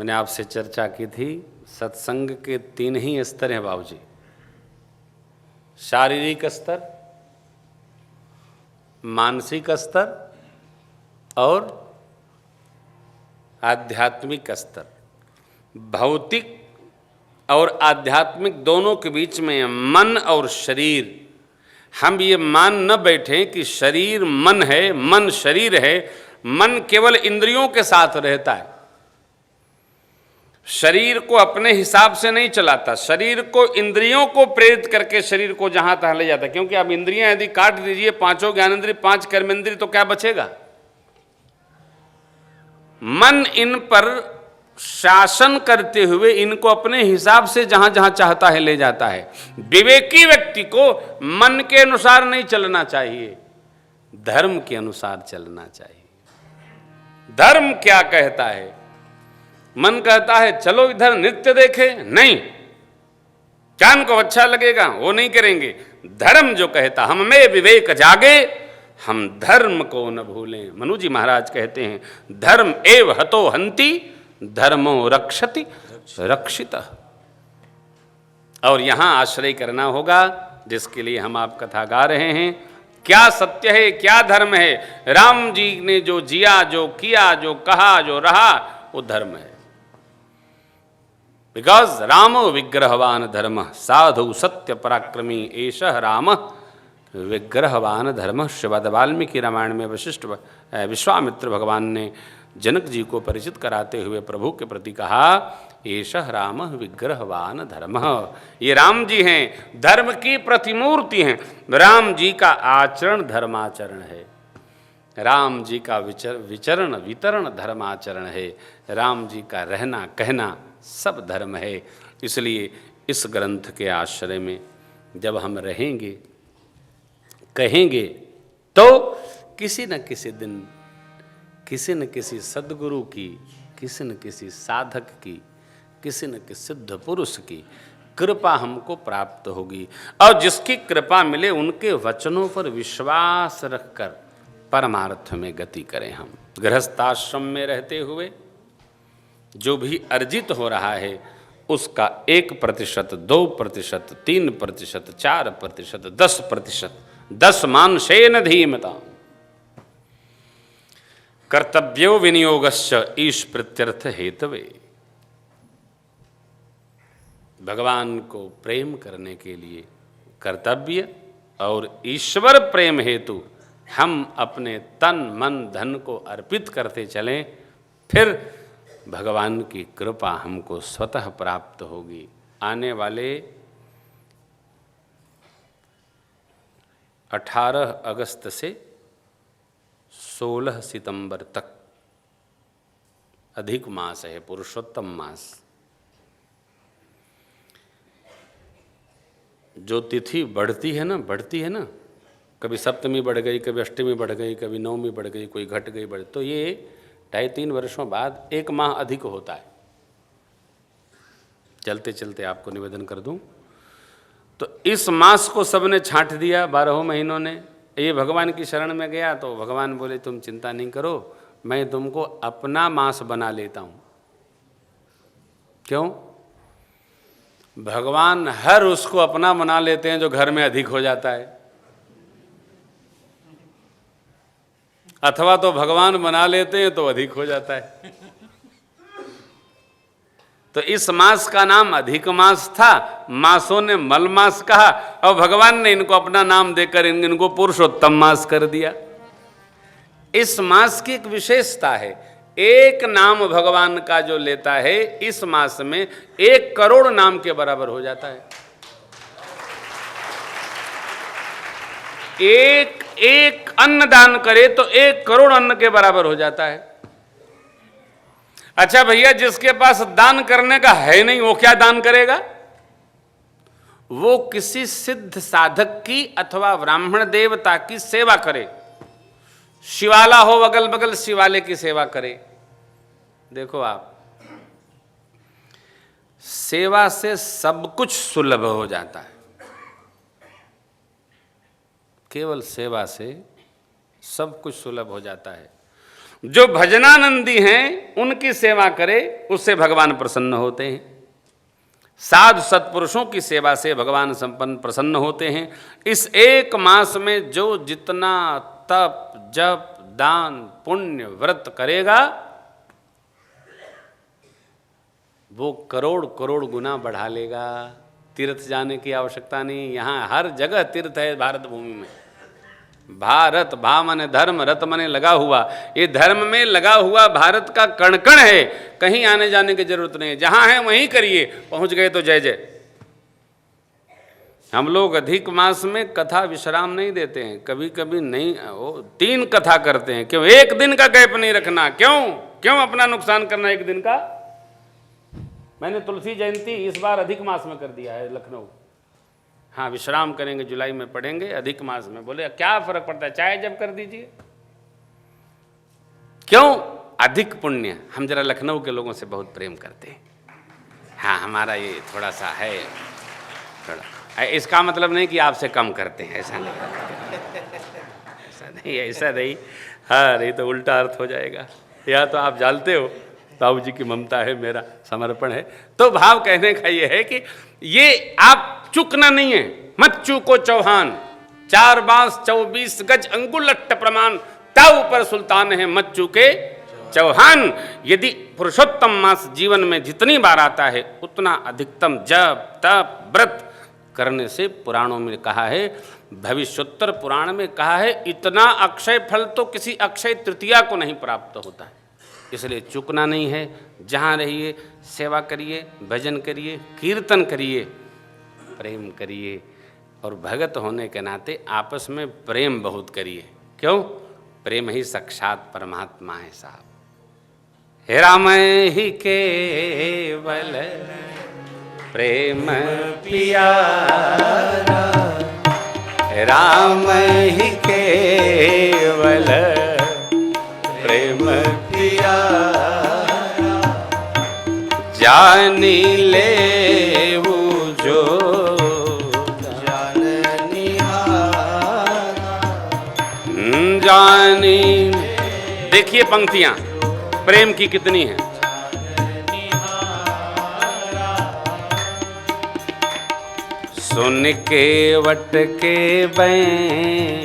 मैंने आपसे चर्चा की थी, सत्संग के 3 ही स्तर हैं बाबूजी। शारीरिक स्तर, मानसिक स्तर और आध्यात्मिक स्तर। भौतिक और आध्यात्मिक दोनों के बीच में मन और शरीर। हम ये मान न बैठें कि शरीर मन है, मन शरीर है। मन केवल इंद्रियों के साथ रहता है, शरीर को अपने हिसाब से नहीं चलाता। शरीर को इंद्रियों को प्रेरित करके शरीर को जहां तहां ले जाता है। क्योंकि आप इंद्रियां यदि काट दीजिए, 5 ज्ञानेंद्रिय, 5 कर्मेंद्रिय, तो क्या बचेगा? मन इन पर शासन करते हुए इनको अपने हिसाब से जहां जहां चाहता है ले जाता है। विवेकी व्यक्ति को मन के अनुसार नहीं चलना चाहिए, धर्म के अनुसार चलना चाहिए। धर्म क्या कहता है? मन कहता है चलो इधर नृत्य देखे, नहीं, कान को अच्छा लगेगा, वो नहीं करेंगे। धर्म जो कहता, हम में विवेक जागे, हम धर्म को न भूलें। मनु जी महाराज कहते हैं, धर्म एव हतो हंति, धर्मो रक्षति रक्षितः। और यहां आश्रय करना होगा, जिसके लिए हम आप कथा गा रहे हैं। क्या सत्य है, क्या धर्म है? राम जी ने जो जिया, जो किया, जो कहा, जो रहा, वो धर्म है। बिकॉज रामो विग्रहवान धर्म, साधु सत्य पराक्रमी एषः राम विग्रहवान धर्म। श्रीमद् वाल्मीकि रामायण में वशिष्ठ विश्वामित्र भगवान ने जनक जी को परिचित कराते हुए प्रभु के प्रति कहा, एषः राम विग्रहवान धर्म। ये राम जी हैं, धर्म की प्रतिमूर्ति हैं। राम जी का आचरण धर्माचरण है, राम जी का विचरण वितरण धर्माचरण है, राम जी का रहना कहना सब धर्म है। इसलिए इस ग्रंथ के आश्रय में जब हम रहेंगे, कहेंगे, तो किसी न किसी दिन किसी न किसी सद्गुरु की, किसी न किसी साधक की, किसी न किसी सिद्ध पुरुष की कृपा हमको प्राप्त होगी। और जिसकी कृपा मिले उनके वचनों पर विश्वास रखकर परमार्थ में गति करें। हम गृहस्थाश्रम में रहते हुए जो भी अर्जित हो रहा है उसका 1%, 2%, 3%, 4%, 10%, 10 मानसेन धीमता कर्तव्यो विनियोगश्च ईश प्रत्यर्थ हेतवे। भगवान को प्रेम करने के लिए कर्तव्य और ईश्वर प्रेम हेतु हम अपने तन मन धन को अर्पित करते चलें, फिर भगवान की कृपा हमको स्वतः प्राप्त होगी। आने वाले 18 अगस्त से 16 सितंबर तक अधिक मास है, पुरुषोत्तम मास। जो तिथि बढ़ती है ना, कभी सप्तमी बढ़ गई, कभी अष्टमी बढ़ गई, कभी नवमी बढ़ गई, कोई घट गई बढ़, तो ये 2.5-3 वर्षों बाद 1 माह अधिक होता है। चलते चलते आपको निवेदन कर दूं, तो इस मास को सबने छांट दिया 12 महीनों ने। ये भगवान की शरण में गया तो भगवान बोले तुम चिंता नहीं करो, मैं तुमको अपना मास बना लेता हूं। क्यों? भगवान हर उसको अपना बना लेते हैं जो घर में अधिक हो जाता है, अथवा तो भगवान बना लेते हैं तो अधिक हो जाता है। तो इस मास का नाम अधिक मास था, मासों ने मल मास कहा, और भगवान ने इनको अपना नाम देकर इनको पुरुषोत्तम मास कर दिया। इस मास की एक विशेषता है, एक नाम भगवान का जो लेता है इस मास में 1 करोड़ नाम के बराबर हो जाता है। एक अन्न दान करे तो 1 करोड़ अन्न के बराबर हो जाता है। अच्छा भैया, जिसके पास दान करने का है नहीं वो क्या दान करेगा? वो किसी सिद्ध साधक की अथवा ब्राह्मण देवता की सेवा करे। शिवाला हो अगल बगल, शिवाले की सेवा करे। देखो आप, सेवा से सब कुछ सुलभ हो जाता है। केवल सेवा से सब कुछ सुलभ हो जाता है। जो भजनानंदी हैं उनकी सेवा करे, उससे भगवान प्रसन्न होते हैं। साधु सत्पुरुषों की सेवा से भगवान संपन्न प्रसन्न होते हैं। इस एक मास में जो जितना तप जप दान पुण्य व्रत करेगा वो करोड़ करोड़ गुना बढ़ा लेगा। तीर्थ जाने की आवश्यकता नहीं, यहाँ हर जगह तीर्थ है भारत भूमि में। भारत भा मने धर्म, रत मने लगा हुआ। ये धर्म में लगा हुआ भारत का कण कण है, कहीं आने जाने की जरूरत नहीं है। जहां है वहीं करिए, पहुंच गए तो जय जय। हम लोग अधिक मास में कथा विश्राम नहीं देते हैं, कभी कभी नहीं, वो 3 कथा करते हैं। क्यों? एक दिन का गैप नहीं रखना। क्यों अपना नुकसान करना एक दिन का? मैंने तुलसी जयंती इस बार अधिक मास में कर दिया है लखनऊ। हाँ, विश्राम करेंगे, जुलाई में पढ़ेंगे, अधिक मास में। बोले क्या फर्क पड़ता है, चाहे जब कर दीजिए। क्यों? अधिक पुण्य। हम जरा लखनऊ के लोगों से बहुत प्रेम करते हैं। हाँ, हमारा ये थोड़ा सा है, थोड़ा। इसका मतलब नहीं कि आपसे कम करते हैं, ऐसा नहीं, ऐसा नहीं। हाँ, नहीं तो उल्टा अर्थ हो जाएगा। या तो आप जानते हो ताऊ जी की ममता है, मेरा समर्पण है। तो भाव कहने का ये है कि ये आप चूकना नहीं है। मत चूको चौहान, 4 बांस 24 गज अंगुलट्ट प्रमाण, ताऊ पर सुल्तान है मत चूके चौहान। यदि पुरुषोत्तम मास जीवन में जितनी बार आता है उतना अधिकतम जप तप व्रत करने से पुराणों में कहा है, भविष्योत्तर पुराण में कहा है, इतना अक्षय फल तो किसी अक्षय तृतीया को नहीं प्राप्त होता है। इसलिए चूकना नहीं है। जहाँ रहिए सेवा करिए, भजन करिए, कीर्तन करिए, प्रेम करिए, और भगत होने के नाते आपस में प्रेम बहुत करिए। क्यों? प्रेम ही साक्षात परमात्मा है साहब। हे राम ही केवल प्रेम प्यारा, हे राम ही केवल प्रेम प्यारा, जानी ले वो जो जानी। देखिए पंक्तियां प्रेम की कितनी हैं। सुन के वट के बैं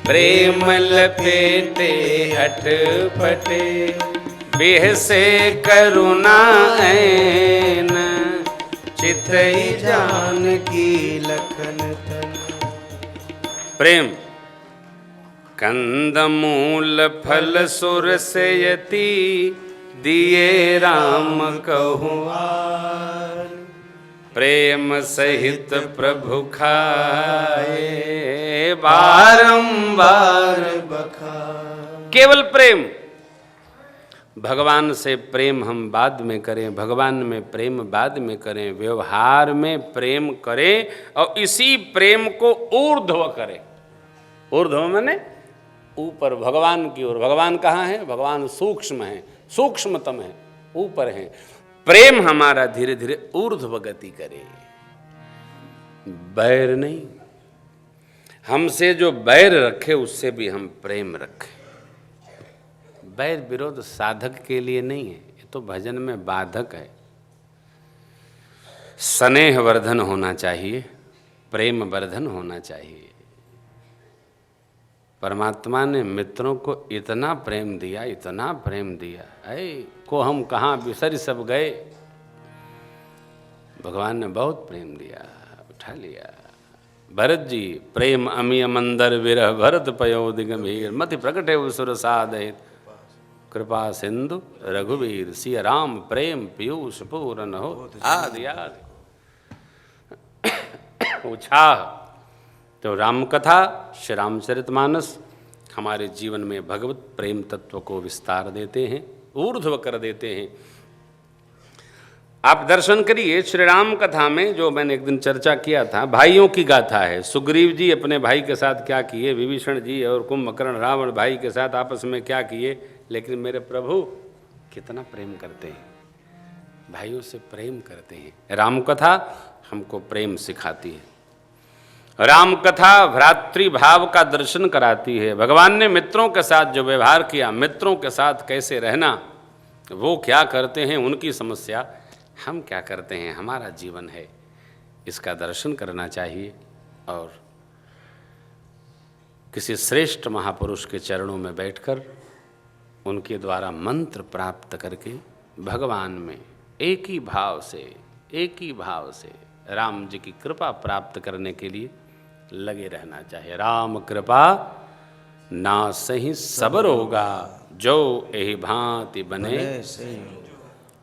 प्रेम लपेटे अटपटे, बेह से करुणा ऐन चितई जान की लखन तन। प्रेम कंदमूल फल सुर से यति, दिए राम कहुआन, प्रेम सहित प्रभु खाए बारंबार बखान। केवल प्रेम। भगवान से प्रेम हम बाद में करें, भगवान में प्रेम बाद में करें, व्यवहार में प्रेम करें और इसी प्रेम को ऊर्ध्व करें। ऊर्ध्व माने ऊपर, भगवान की ओर। भगवान कहाँ है? भगवान सूक्ष्म है, सूक्ष्मतम है, ऊपर है। प्रेम हमारा धीरे धीरे ऊर्ध्व गति करे, बैर नहीं। हमसे जो बैर रखे उससे भी हम प्रेम रखें। बैर विरोध साधक के लिए नहीं है, ये तो भजन में बाधक है। स्नेह वर्धन होना चाहिए, प्रेम वर्धन होना चाहिए। परमात्मा ने मित्रों को इतना प्रेम दिया, इतना प्रेम दिया है को हम कहाँ बिसर सब गए। भगवान ने बहुत प्रेम दिया, उठा लिया। भरत जी प्रेम अमिय मंदर विरह भरत पयोधि गंभीर, मति प्रकटे सुर साधित, कृपा सिंधु रघुवीर, सिय राम प्रेम पीयूष पूरन हो आदि आदि। उछाह तो राम कथा, श्री रामचरितमानस हमारे जीवन में भगवत प्रेम तत्व को विस्तार देते हैं, ऊर्ध्व कर देते हैं। आप दर्शन करिए श्री राम कथा में, जो मैंने एक दिन चर्चा किया था, भाइयों की गाथा है। सुग्रीव जी अपने भाई के साथ क्या किए, विभीषण जी और कुंभकर्ण रावण भाई के साथ आपस में क्या किए, लेकिन मेरे प्रभु कितना प्रेम करते हैं, भाइयों से प्रेम करते हैं। राम कथा हमको प्रेम सिखाती है। राम कथा भ्रातृभाव का दर्शन कराती है। भगवान ने मित्रों के साथ जो व्यवहार किया, मित्रों के साथ कैसे रहना, वो क्या करते हैं, उनकी समस्या, हम क्या करते हैं, हमारा जीवन है, इसका दर्शन करना चाहिए। और किसी श्रेष्ठ महापुरुष के चरणों में बैठकर उनके द्वारा मंत्र प्राप्त करके भगवान में एक ही भाव से राम जी की कृपा प्राप्त करने के लिए लगे रहना चाहिए। राम कृपा ना सही सबर होगा, जो यही भांति बने।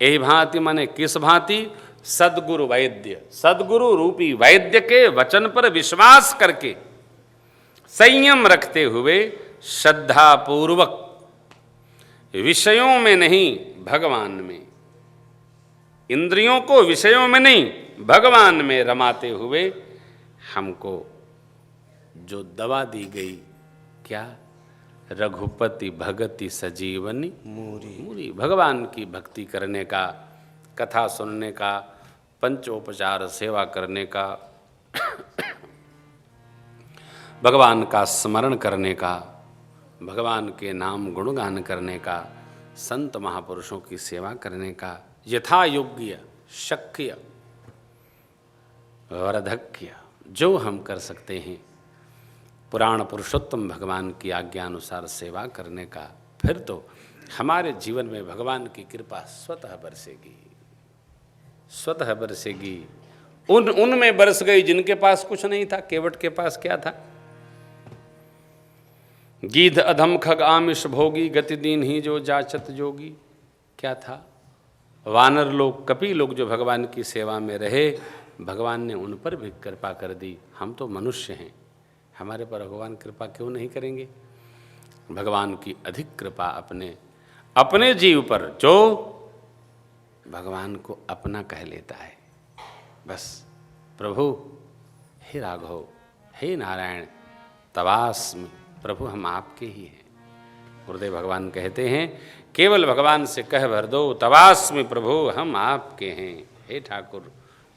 यही भांति माने किस भांति? सदगुरु वैद्य, सदगुरु रूपी वैद्य के वचन पर विश्वास करके संयम रखते हुए श्रद्धा पूर्वक विषयों में नहीं भगवान में, इंद्रियों को विषयों में नहीं भगवान में रमाते हुए हमको जो दवा दी गई, क्या? रघुपति भगति सजीवनी मूरी। भगवान की भक्ति करने का, कथा सुनने का, पंचोपचार सेवा करने का, भगवान का स्मरण करने का, भगवान के नाम गुणगान करने का, संत महापुरुषों की सेवा करने का, यथा योग्य शक्य वरधक्य जो हम कर सकते हैं, पुराण पुरुषोत्तम भगवान की आज्ञा अनुसार सेवा करने का, फिर तो हमारे जीवन में भगवान की कृपा स्वतः बरसेगी, स्वतः बरसेगी। उनमें बरस गई जिनके पास कुछ नहीं था। केवट के पास क्या था? गीध अधम खग आमिष भोगी, गति दीन ही जो जाचत जोगी। क्या था? वानर लोग, कपि लोग जो भगवान की सेवा में रहे, भगवान ने उन पर भी कृपा कर दी। हम तो मनुष्य हैं, हमारे पर भगवान कृपा क्यों नहीं करेंगे? भगवान की अधिक कृपा अपने जीव पर, जो भगवान को अपना कह लेता है, बस प्रभु हे राघव, हे नारायण, तवास्मि, प्रभु हम आपके ही हैं। गुरुदेव भगवान कहते हैं, केवल भगवान से कह भर दो, तवास्मि प्रभु हम आपके हैं, हे ठाकुर।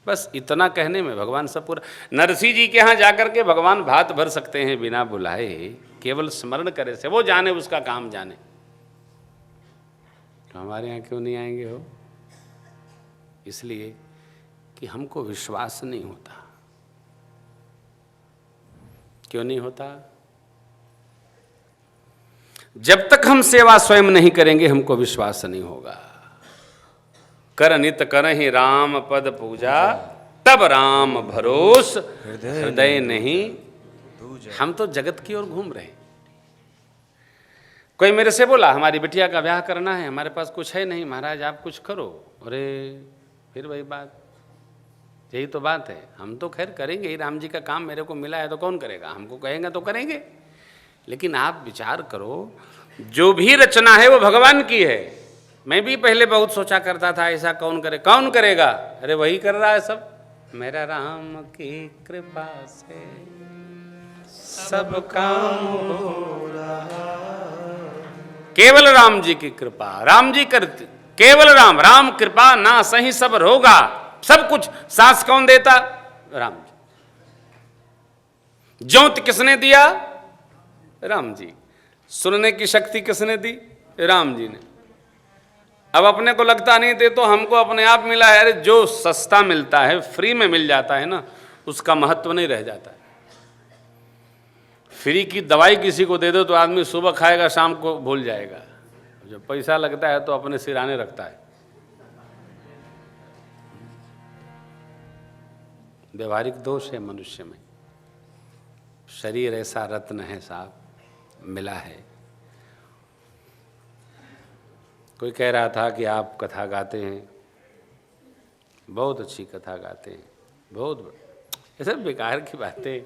बस इतना कहने में भगवान सब पूरा। नरसिंह जी के यहाँ जाकर के भगवान भात भर सकते हैं बिना बुलाए, केवल स्मरण करे से, वो जाने उसका काम जाने। तो हमारे यहाँ क्यों नहीं आएंगे हो? इसलिए कि हमको विश्वास नहीं होता। क्यों नहीं होता? जब तक हम सेवा स्वयं नहीं करेंगे हमको विश्वास नहीं होगा। कर नित करहि राम पद पूजा, तब राम भरोस हृदय नहीं। हम तो जगत की ओर घूम रहे हैं। कोई मेरे से बोला हमारी बिटिया का ब्याह करना है, हमारे पास कुछ है नहीं, महाराज आप कुछ करो। अरे फिर वही बात, यही तो बात है। हम तो खैर करेंगे ही, राम जी का काम मेरे को मिला है तो कौन करेगा? हमको कहेंगे तो करेंगे। लेकिन आप विचार करो, जो भी रचना है वो भगवान की है। मैं भी पहले बहुत सोचा करता था ऐसा कौन करे, कौन करेगा? अरे वही कर रहा है सब। मेरा राम की कृपा से सब काम हो रहा, केवल राम जी की कृपा, राम जी करते, केवल राम, राम कृपा ना सही सबर होगा। सब कुछ सांस कौन देता? राम जी। ज्योत किसने दिया? राम जी। सुनने की शक्ति किसने दी? राम जी ने। अब अपने को लगता नहीं थे तो हमको अपने आप मिला है। अरे जो सस्ता मिलता है, फ्री में मिल जाता है ना, उसका महत्व नहीं रह जाता है। फ्री की दवाई किसी को दे दो तो आदमी सुबह खाएगा, शाम को भूल जाएगा। जब पैसा लगता है तो अपने सिराने रखता है। व्यवहारिक दोष है मनुष्य में। शरीर ऐसा रत्न है साहब, मिला है। कोई कह रहा था कि आप कथा गाते हैं, बहुत अच्छी कथा गाते हैं, बहुत। ये सब बेकार की बातें।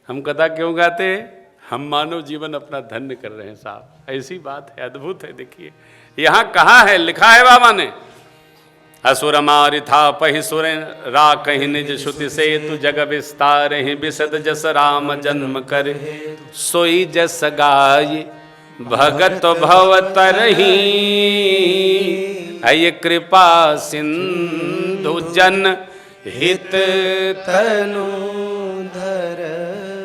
हम कथा क्यों गाते हैं? हम मानव जीवन अपना धन्य कर रहे हैं साहब। ऐसी बात है, अद्भुत है। देखिए यहाँ कहा है, लिखा है बाबा ने, असुर मारि था पहि सुर रा कहीं निज श्रुति से तु जग विस्तार ही बिसद जस राम जन्म कर सोई जस गाय भगत भव तरही अय कृपा सिंधु जन हित तनु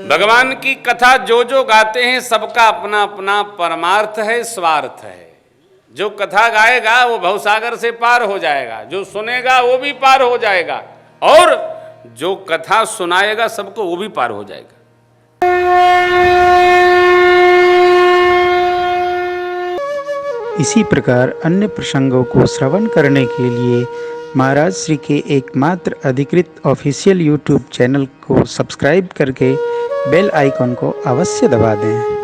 भगवान की कथा जो जो गाते हैं सबका अपना अपना परमार्थ है, स्वार्थ है। जो कथा गाएगा वो भवसागर से पार हो जाएगा, जो सुनेगा वो भी पार हो जाएगा, और जो कथा सुनाएगा सबको वो भी पार हो जाएगा। इसी प्रकार अन्य प्रसंगों को श्रवण करने के लिए महाराज श्री के एकमात्र अधिकृत ऑफिशियल यूट्यूब चैनल को सब्सक्राइब करके बेल आइकॉन को अवश्य दबा दें।